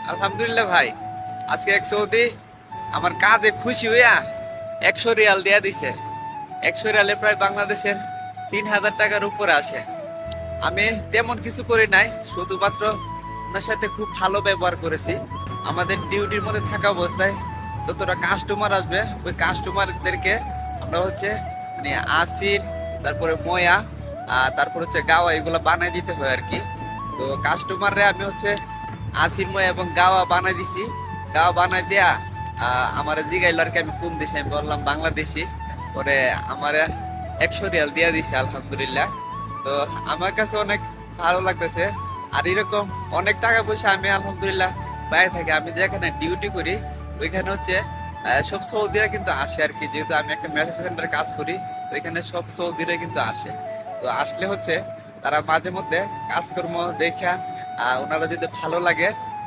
আলহামদুলিল্লাহ ভাই, আজকে এক সৌদি আমার কাজে খুশি হইয়া 100 রিয়াল দিয়া দিছে। 100 রিয়ালে প্রায় বাংলাদেশের 3000 টাকার উপরে আসে। আমি তেমন কিছু করি নাই, শুধুমাত্র ওনার সাথে খুব ভালো ব্যবহার করেছি। আমাদের ডিউটির মধ্যে থাকা অবস্থায় যতটা কাস্টমার আসবে ওই কাস্টমারদেরকে আমরা হচ্ছে মানে আসির, তারপরে ময়া, তারপর হচ্ছে গাওয়া এগুলো বানাই দিতে হয় আর কি। তো কাস্টমাররে আমি হচ্ছে আসির ময়া এবং গাওয়া বানাই দিছি। গাওয়া বানাই দেয়া আমার জিগাইল আর কি আমি কোন দেশে, আমি বললাম বাংলাদেশি। পরে আমার 100 রিয়াল দিয়া দিছে আলহামদুলিল্লাহ। তো আমার কাছে অনেক ভালো লাগতেছে। আর এরকম অনেক টাকা পয়সা আমি আলহামদুলিল্লাহ পাই থাকি। আমি যেখানে ডিউটি করি ওইখানে হচ্ছে সব সৌদিরা কিন্তু আসে আর কি, যেহেতু আমি একটা মেসেজ সেন্টারে কাজ করি। তো এখানে সব সৌদিরা কিন্তু আসে। তো আসলে হচ্ছে তারা মাঝে মধ্যে কাজকর্ম দেখা ওনারা যদি ভালো লাগে